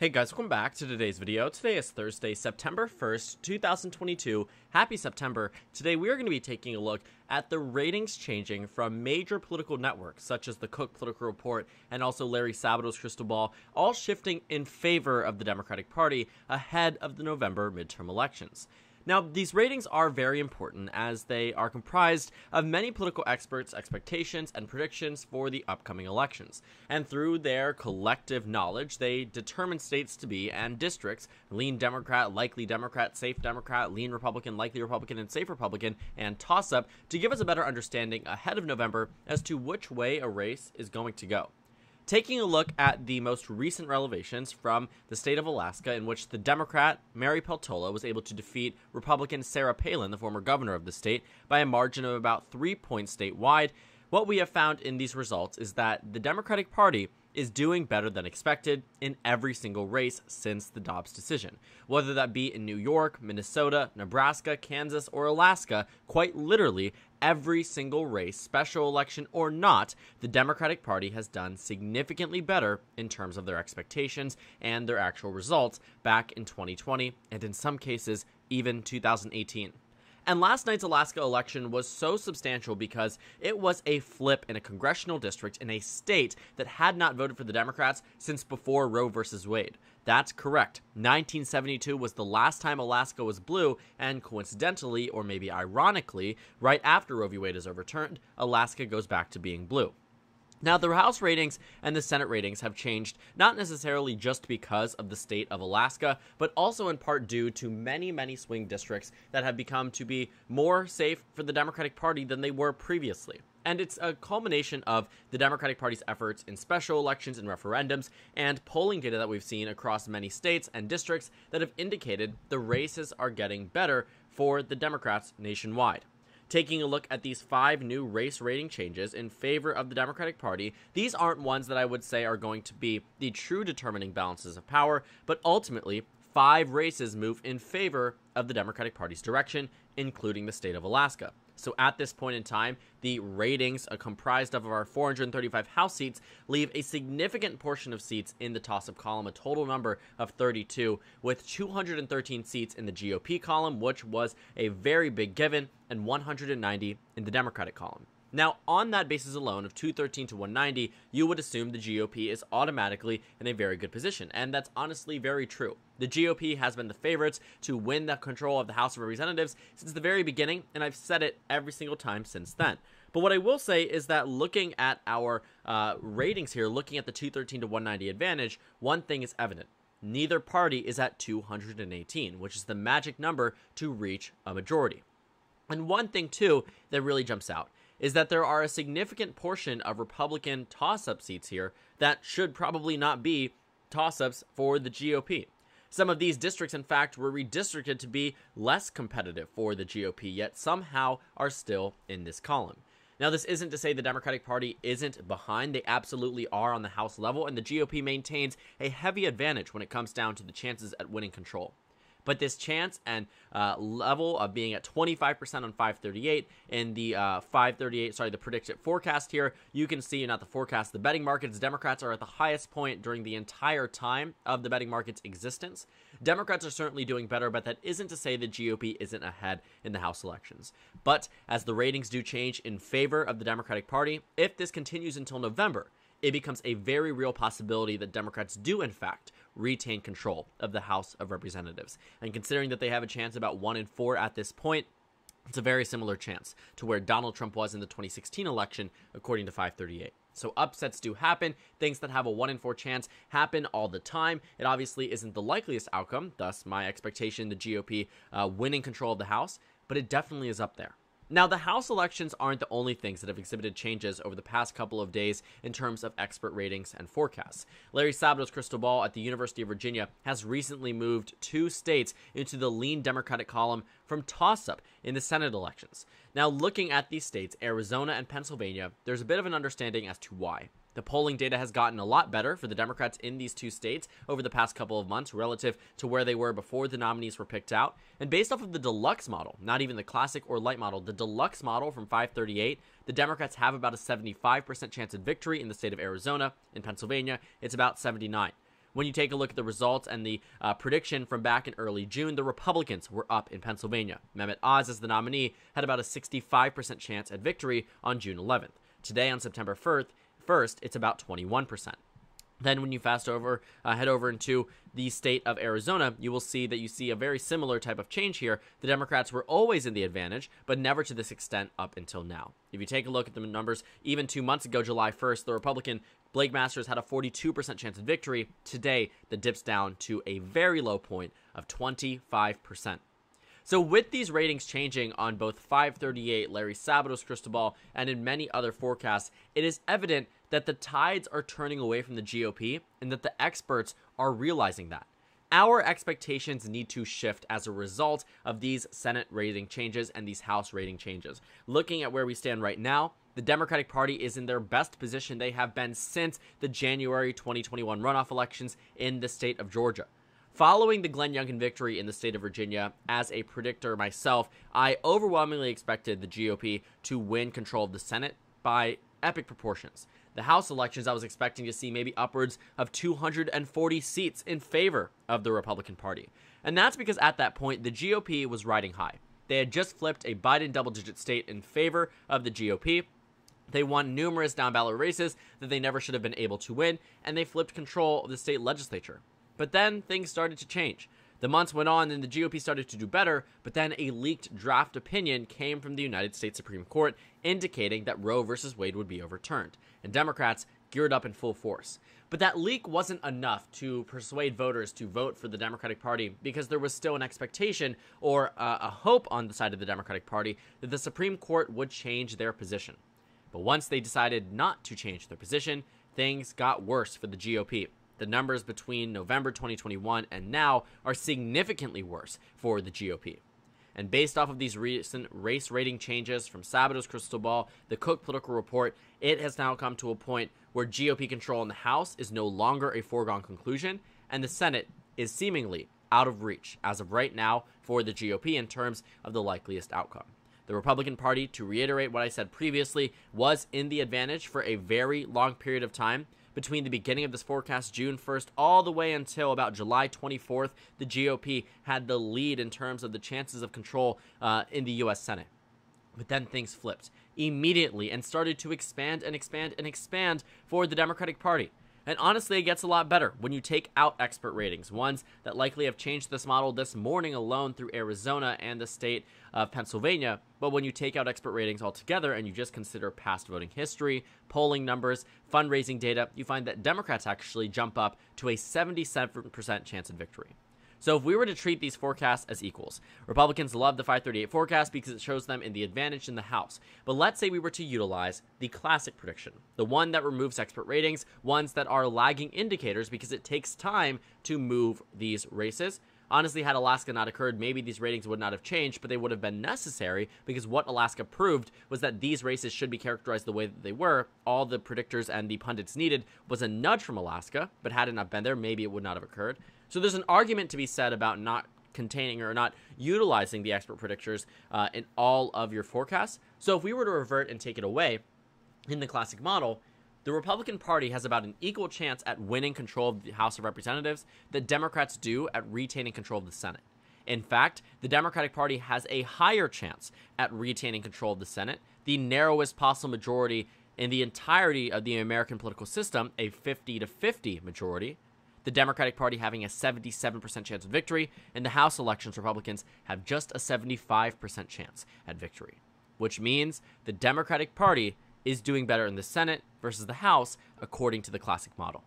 Hey guys, welcome back to today's video. Today is Thursday, September 1st, 2022. Happy September. Today we are going to be taking a look at the ratings changing from major political networks such as the Cook Political Report and also Larry Sabato's Crystal Ball, all shifting in favor of the Democratic Party ahead of the November midterm elections. Now, these ratings are very important as they are comprised of many political experts' expectations and predictions for the upcoming elections. And through their collective knowledge, they determine states to be and districts: lean Democrat, likely Democrat, safe Democrat, lean Republican, likely Republican, and safe Republican, and toss-up to give us a better understanding ahead of November as to which way a race is going to go. Taking a look at the most recent revelations from the state of Alaska, in which the Democrat Mary Peltola was able to defeat Republican Sarah Palin, the former governor of the state, by a margin of about 3 points statewide, what we have found in these results is that the Democratic Party is doing better than expected in every single race since the Dobbs decision. Whether that be in New York, Minnesota, Nebraska, Kansas, or Alaska, quite literally every single race, special election or not, the Democratic Party has done significantly better in terms of their expectations and their actual results back in 2020 and in some cases even 2018. And last night's Alaska election was so substantial because it was a flip in a congressional district in a state that had not voted for the Democrats since before Roe versus Wade. That's correct. 1972 was the last time Alaska was blue, and coincidentally, or maybe ironically, right after Roe v. Wade is overturned, Alaska goes back to being blue. Now, the House ratings and the Senate ratings have changed not necessarily just because of the state of Alaska, but also in part due to many swing districts that have become to be more safe for the Democratic Party than they were previously. And it's a culmination of the Democratic Party's efforts in special elections and referendums and polling data that we've seen across many states and districts that have indicated the races are getting better for the Democrats nationwide. Taking a look at these 5 new race rating changes in favor of the Democratic Party, these aren't ones that I would say are going to be the true determining balances of power, but ultimately 5 races move in favor of the Democratic Party's direction, including the state of Alaska. So at this point in time, the ratings comprised of our 435 House seats leave a significant portion of seats in the toss-up column, a total number of 32, with 213 seats in the GOP column, which was a very big given, and 190 in the Democratic column. Now, on that basis alone of 213 to 190, you would assume the GOP is automatically in a very good position, and that's honestly very true. The GOP has been the favorites to win the control of the House of Representatives since the very beginning, and I've said it every single time since then. But what I will say is that looking at our ratings here, looking at the 213 to 190 advantage, one thing is evident. Neither party is at 218, which is the magic number to reach a majority. And one thing, too, that really jumps out is that there are a significant portion of Republican toss-up seats here that should probably not be toss-ups for the GOP. Some of these districts, in fact, were redistricted to be less competitive for the GOP, yet somehow are still in this column. Now, this isn't to say the Democratic Party isn't behind. They absolutely are on the House level, and the GOP maintains a heavy advantage when it comes down to the chances at winning control. But this chance and level of being at 25% on 538 in the the predicted forecast here, you can see, not the forecast, the betting markets, Democrats are at the highest point during the entire time of the betting market's existence. Democrats are certainly doing better, but that isn't to say the GOP isn't ahead in the House elections. But as the ratings do change in favor of the Democratic Party, if this continues until November, it becomes a very real possibility that Democrats do, in fact, retain control of the House of Representatives. And considering that they have a chance about 1 in 4 at this point, it's a very similar chance to where Donald Trump was in the 2016 election, according to 538. So upsets do happen. Things that have a 1 in 4 chance happen all the time. It obviously isn't the likeliest outcome, thus my expectation, the GOP winning control of the House, but it definitely is up there. Now, the House elections aren't the only things that have exhibited changes over the past couple of days in terms of expert ratings and forecasts. Larry Sabato's Crystal Ball at the University of Virginia has recently moved 2 states into the lean Democratic column from toss-up in the Senate elections. Now, looking at these states, Arizona and Pennsylvania, there's a bit of an understanding as to why. The polling data has gotten a lot better for the Democrats in these 2 states over the past couple of months relative to where they were before the nominees were picked out. And based off of the deluxe model, not even the classic or light model, the deluxe model from 538, the Democrats have about a 75% chance of victory in the state of Arizona. In Pennsylvania, it's about 79%. When you take a look at the results and the prediction from back in early June, the Republicans were up in Pennsylvania. Mehmet Oz, as the nominee, had about a 65% chance at victory on June 11th. Today, on September 1st, it's about 21%. Then when you head over into the state of Arizona, you will see that you see a very similar type of change here. The Democrats were always in the advantage, but never to this extent up until now. If you take a look at the numbers, even 2 months ago, July 1st, the Republican Blake Masters had a 42% chance of victory. Today, that dips down to a very low point of 25%. So with these ratings changing on both FiveThirtyEight, Larry Sabato's crystal ball, and in many other forecasts, it is evident that the tides are turning away from the GOP and that the experts are realizing that. Our expectations need to shift as a result of these Senate rating changes and these House rating changes. Looking at where we stand right now, the Democratic Party is in their best position they have been since the January 2021 runoff elections in the state of Georgia. Following the Glenn Youngkin victory in the state of Virginia, as a predictor myself, I overwhelmingly expected the GOP to win control of the Senate by epic proportions. The House elections, I was expecting to see maybe upwards of 240 seats in favor of the Republican Party. And that's because at that point, the GOP was riding high. They had just flipped a Biden double-digit state in favor of the GOP. They won numerous down-ballot races that they never should have been able to win, and they flipped control of the state legislature. But then things started to change. The months went on and the GOP started to do better, but then a leaked draft opinion came from the United States Supreme Court indicating that Roe v. Wade would be overturned, and Democrats geared up in full force. But that leak wasn't enough to persuade voters to vote for the Democratic Party because there was still an expectation or a hope on the side of the Democratic Party that the Supreme Court would change their position. But once they decided not to change their position, things got worse for the GOP. The numbers between November 2021 and now are significantly worse for the GOP. And based off of these recent race rating changes from Sabato's crystal ball, the Cook political report, it has now come to a point where GOP control in the House is no longer a foregone conclusion, and the Senate is seemingly out of reach as of right now for the GOP in terms of the likeliest outcome. The Republican Party, to reiterate what I said previously, was in the advantage for a very long period of time. Between the beginning of this forecast, June 1st, all the way until about July 24th, the GOP had the lead in terms of the chances of control in the U.S. Senate. But then things flipped immediately and started to expand and expand and expand for the Democratic Party. And honestly, it gets a lot better when you take out expert ratings, ones that likely have changed this model this morning alone through Arizona and the state of Pennsylvania. But when you take out expert ratings altogether and you just consider past voting history, polling numbers, fundraising data, you find that Democrats actually jump up to a 77% chance of victory. So if we were to treat these forecasts as equals, Republicans love the FiveThirtyEight forecast because it shows them in the advantage in the House. But let's say we were to utilize the classic prediction, the one that removes expert ratings, ones that are lagging indicators because it takes time to move these races. Honestly, had Alaska not occurred, maybe these ratings would not have changed, but they would have been necessary because what Alaska proved was that these races should be characterized the way that they were. All the predictors and the pundits needed was a nudge from Alaska, but had it not been there, maybe it would not have occurred. So there's an argument to be said about not containing or not utilizing the expert predictors in all of your forecasts. So if we were to revert and take it away in the classic model, the Republican Party has about an equal chance at winning control of the House of Representatives that Democrats do at retaining control of the Senate. In fact, the Democratic Party has a higher chance at retaining control of the Senate, the narrowest possible majority in the entirety of the American political system, a 50-50 majority. The Democratic Party having a 77% chance of victory, and the House elections, Republicans have just a 75% chance at victory, which means the Democratic Party is doing better in the Senate versus the House, according to the classic model.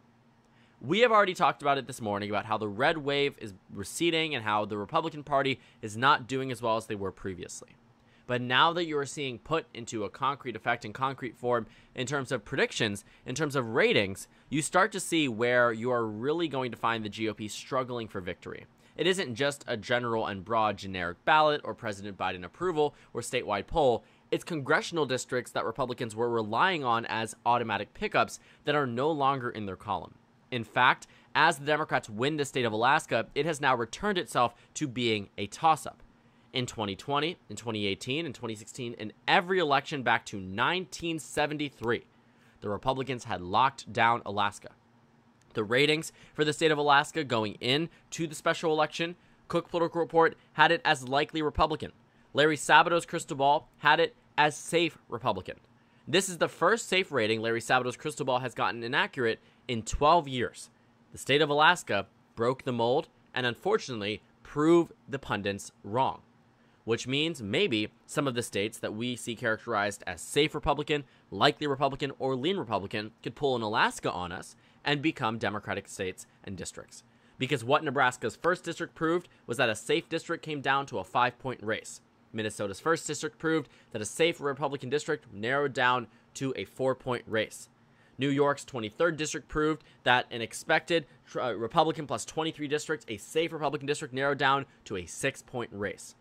We have already talked about it this morning, about how the red wave is receding and how the Republican Party is not doing as well as they were previously. But now that you are seeing put into a concrete effect in concrete form in terms of predictions, in terms of ratings, you start to see where you are really going to find the GOP struggling for victory. It isn't just a general and broad generic ballot or President Biden approval or statewide poll. It's congressional districts that Republicans were relying on as automatic pickups that are no longer in their column. In fact, as the Democrats win the state of Alaska, it has now returned itself to being a toss-up. In 2020, in 2018, in 2016, in every election back to 1973, the Republicans had locked down Alaska. The ratings for the state of Alaska going into the special election, Cook Political Report had it as likely Republican. Larry Sabato's crystal ball had it as safe Republican. This is the first safe rating Larry Sabato's crystal ball has gotten inaccurate in 12 years. The state of Alaska broke the mold and unfortunately proved the pundits wrong, which means maybe some of the states that we see characterized as safe Republican, likely Republican, or lean Republican could pull an Alaska on us and become Democratic states and districts. Because what Nebraska's first district proved was that a safe district came down to a 5-point race. Minnesota's first district proved that a safe Republican district narrowed down to a 4-point race. New York's 23rd district proved that an expected Republican plus 23 districts, a safe Republican district, narrowed down to a 6-point race.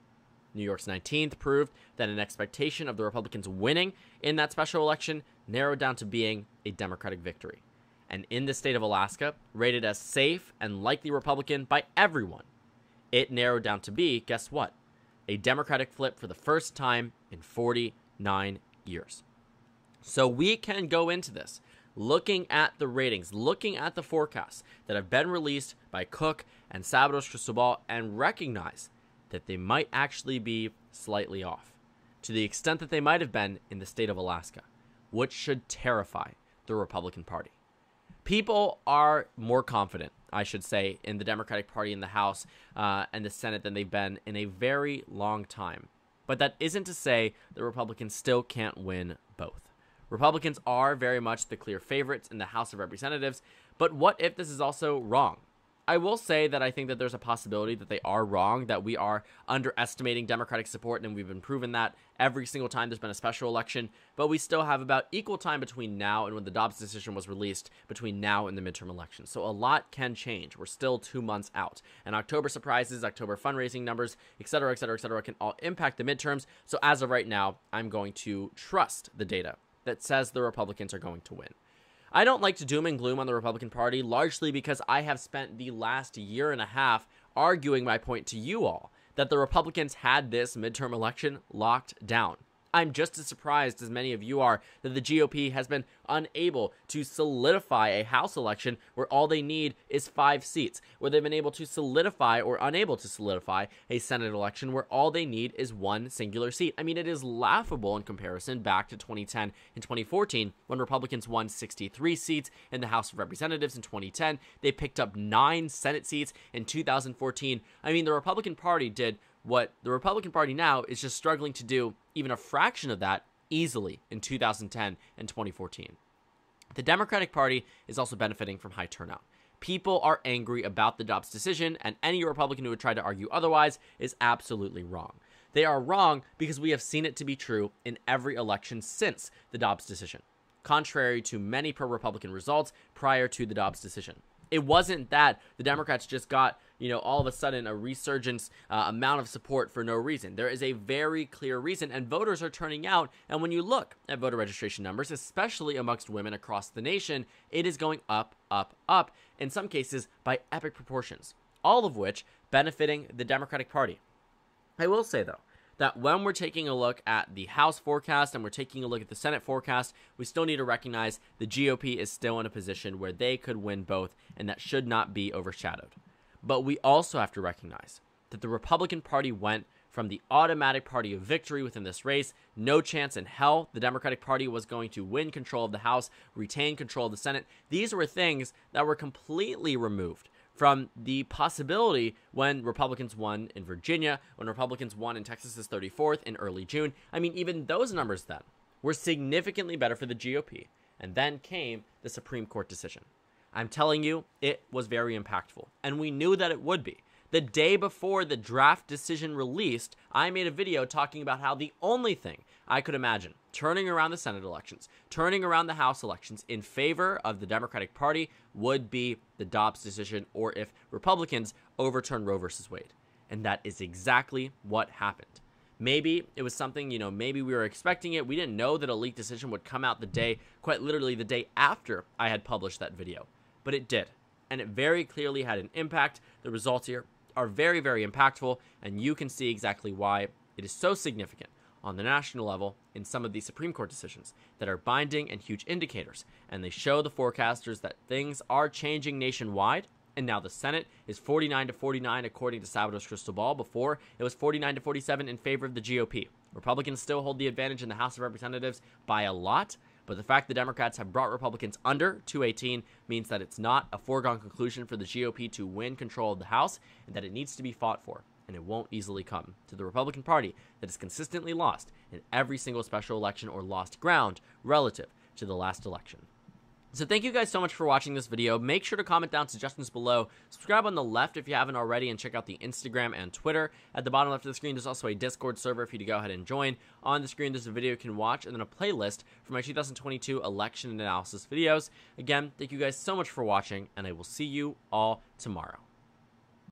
New York's 19th proved that an expectation of the Republicans winning in that special election narrowed down to being a Democratic victory. And in the state of Alaska, rated as safe and likely Republican by everyone, it narrowed down to be, guess what? A Democratic flip for the first time in 49 years. So we can go into this looking at the ratings, looking at the forecasts that have been released by Cook and Sabato's crystal ball, and recognize that they might actually be slightly off, to the extent that they might have been in the state of Alaska, which should terrify the Republican Party. People are more confident, I should say, in the Democratic Party in the House and the Senate than they've been in a very long time. But that isn't to say the Republicans still can't win both. Republicans are very much the clear favorites in the House of Representatives, but what if this is also wrong? I will say that I think that there's a possibility that they are wrong, that we are underestimating Democratic support, and we've been proven that every single time there's been a special election, but we still have about equal time between now and when the Dobbs decision was released, between now and the midterm election. So a lot can change. We're still 2 months out, and October surprises, October fundraising numbers, etc., etc., etc., can all impact the midterms. So as of right now, I'm going to trust the data that says the Republicans are going to win. I don't like to doom and gloom on the Republican Party, largely because I have spent the last year and a half arguing my point to you all that the Republicans had this midterm election locked down. I'm just as surprised as many of you are that the GOP has been unable to solidify a House election where all they need is 5 seats, where they've been able to solidify or unable to solidify a Senate election where all they need is 1 singular seat. I mean, it is laughable in comparison back to 2010 and 2014 when Republicans won 63 seats in the House of Representatives in 2010. They picked up 9 Senate seats in 2014. I mean, the Republican Party did what the Republican Party now is just struggling to do, even a fraction of that, easily in 2010 and 2014. The Democratic Party is also benefiting from high turnout. People are angry about the Dobbs decision, and any Republican who would try to argue otherwise is absolutely wrong. They are wrong because we have seen it to be true in every election since the Dobbs decision, contrary to many pro-Republican results prior to the Dobbs decision. It wasn't that the Democrats just got, all of a sudden a resurgence amount of support for no reason. There is a very clear reason, and voters are turning out. And when you look at voter registration numbers, especially amongst women across the nation, it is going up, up, up, in some cases by epic proportions, all of which benefiting the Democratic Party. I will say, though, that when we're taking a look at the House forecast and we're taking a look at the Senate forecast, we still need to recognize the GOP is still in a position where they could win both, and that should not be overshadowed. But we also have to recognize that the Republican Party went from the automatic party of victory within this race. No chance in hell the Democratic Party was going to win control of the House, retain control of the Senate. These were things that were completely removed from the possibility when Republicans won in Virginia, when Republicans won in Texas's 34th in early June. I mean, even those numbers then were significantly better for the GOP. And then came the Supreme Court decision. I'm telling you, it was very impactful, and we knew that it would be. The day before the draft decision released, I made a video talking about how the only thing I could imagine turning around the Senate elections, turning around the House elections in favor of the Democratic Party would be the Dobbs decision, or if Republicans overturn Roe versus Wade. And that is exactly what happened. Maybe it was something, maybe we were expecting it. We didn't know that a leaked decision would come out quite literally the day after I had published that video. But it did. And it very clearly had an impact. The results here are very, very impactful, and you can see exactly why it is so significant. on the national level in some of these Supreme Court decisions that are binding and huge indicators, and they show the forecasters that things are changing nationwide. And now the Senate is 49-49 according to Salvador's crystal ball. Before, it was 49-47 in favor of the GOP. Republicans still hold the advantage in the House of Representatives by a lot, but the fact the Democrats have brought Republicans under 218 means that it's not a foregone conclusion for the GOP to win control of the House, and that it needs to be fought for, and it won't easily come to the Republican Party that has consistently lost in every single special election or lost ground relative to the last election. So thank you guys so much for watching this video. Make sure to comment down suggestions below. Subscribe on the left if you haven't already, and check out the Instagram and Twitter. At the bottom left of the screen, there's also a Discord server for you to go ahead and join. On the screen, there's a video you can watch, and then a playlist for my 2022 election analysis videos. Again, thank you guys so much for watching, and I will see you all tomorrow.